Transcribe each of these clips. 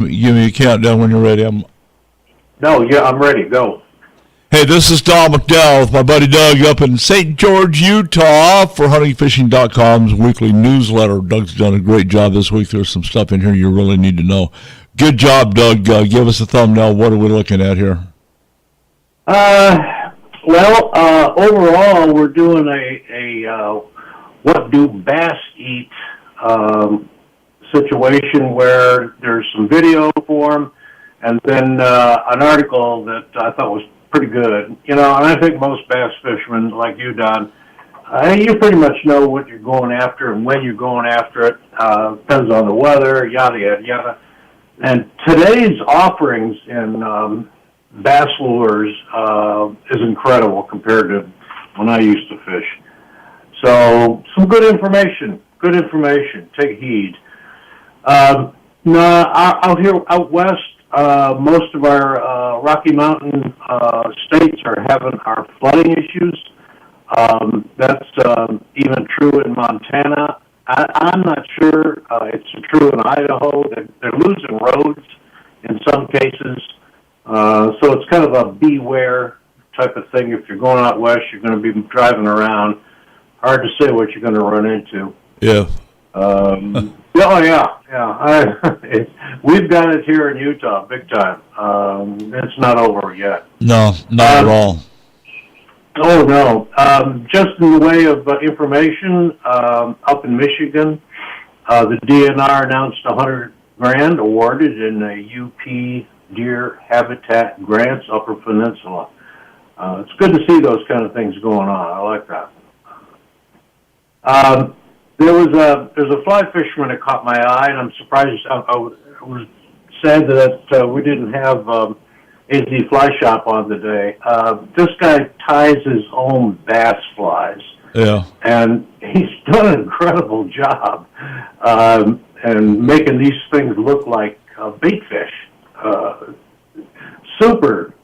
Give me a countdown when you're ready. No, yeah, I'm ready. Go. Hey, this is Don McDowell with my buddy Doug up in St. George, Utah for huntingfishing.com's weekly newsletter. Doug's done a great job this week. There's some stuff in here you really need to know. Good job, Doug. Give us a thumbnail. What are we looking at here? Overall, we're doing a what do bass eat situation where there's some video for them, and then an article that I thought was pretty good. You know, and I think most bass fishermen, like you, Don, you pretty much know what you're going after and when you're going after it. Depends on the weather, yada, yada, yada. And today's offerings in bass lures is incredible compared to when I used to fish. So some good information. Take heed. Out west, most of our Rocky Mountain states are having our flooding issues. That's even true in Montana. I'm not sure it's true in Idaho. They're losing roads in some cases. So it's kind of a beware type of thing. If you're going out west, you're going to be driving around. Hard to say what you're going to run into. Yeah. We've got it here in Utah, big time. It's not over yet. No, not at all. Oh, no. Just in the way of information, up in Michigan, the DNR announced $100,000 awarded in a UP deer habitat grants Upper Peninsula. It's good to see those kind of things going on. I like that. There's a fly fisherman that caught my eye, and I'm surprised. I was sad that we didn't have AZ Fly Shop on today. This guy ties his own bass flies. Yeah. And he's done an incredible job and making these things look like bait fish.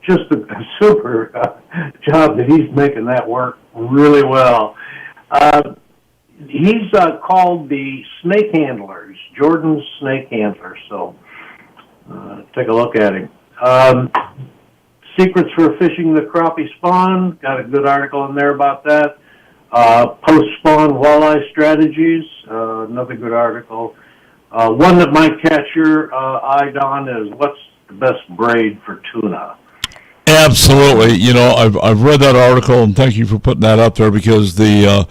Just a super job that he's making that work really well. He's called the Snake Handlers, Jordan's Snake Handlers. So take a look at him. Secrets for fishing the crappie spawn. Got a good article in there about that. Post-spawn walleye strategies. Another good article. One that might catch your eye, Don, is what's the best braid for tuna? Absolutely. You know, I've read that article, and thank you for putting that up there, because the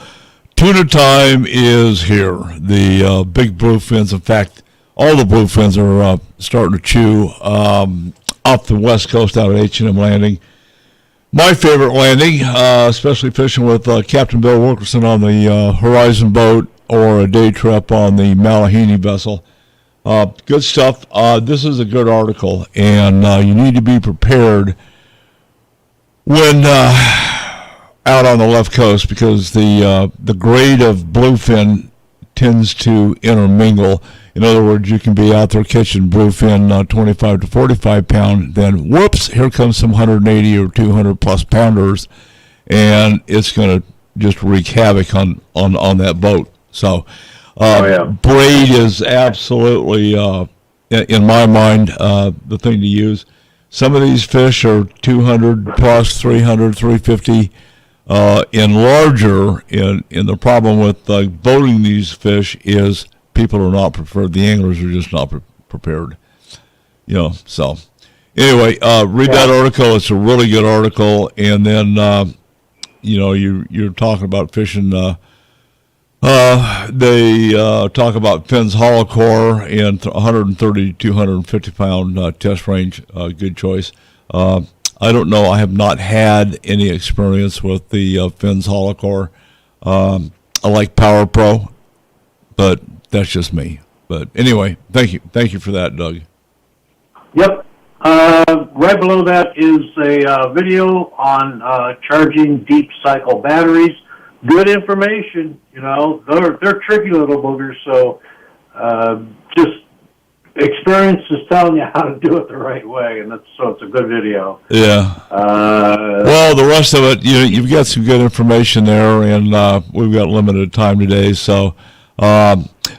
tuna time is here. The big bluefins, in fact, all the bluefins are starting to chew off the west coast out at H&M Landing. My favorite landing, especially fishing with Captain Bill Wilkerson on the Horizon boat or a day trip on the Malahini vessel. Good stuff. This is a good article, and you need to be prepared when out on the left coast, because the grade of bluefin tends to intermingle. In other words, you can be out there catching bluefin 25 to 45 pound, then whoops, here comes some 180 or 200 plus pounders, and it's going to just wreak havoc on that boat. So braid is absolutely, in my mind, the thing to use. Some of these fish are 200 plus, 300, 350 in larger. And the problem with boating these fish is people are not prepared. The anglers are just not prepared. You know, so anyway, read that article. It's a really good article. And then, you know, you're talking about fishing. They talk about Finn's Hollow Core and 130 to 250 pound test range. Good choice. I don't know. I have not had any experience with the Finn's Hollow Core. I like Power Pro, but that's just me. But anyway, thank you for that, Doug. Yep. Right below that is a video on charging deep cycle batteries. Good information. You know, they're tricky little boogers, so just experience is telling you how to do it the right way, and so it's a good video. Yeah. Well, the rest of it, you've got some good information there, and we've got limited time today, so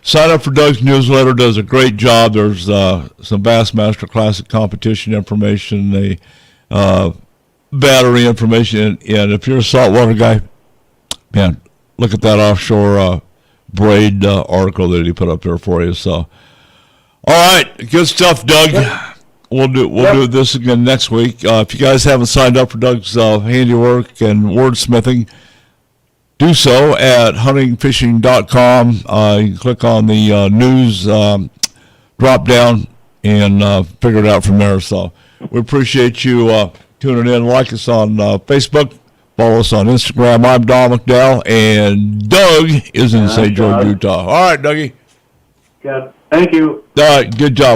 sign up for Doug's newsletter. Does a great job. There's some Bassmaster Classic competition information, the battery information, and if you're a saltwater guy, man, look at that offshore braid article that he put up there for you. So, all right, good stuff, Doug. We'll do this again next week. If you guys haven't signed up for Doug's handiwork and wordsmithing, do so at huntingfishing.com. You can click on the news drop down and figure it out from there. So we appreciate you tuning in. Like us on Facebook. Follow us on Instagram. I'm Don McDowell, and Doug is in St. George, Utah. All right, Dougie. Yeah, thank you. All right, good job.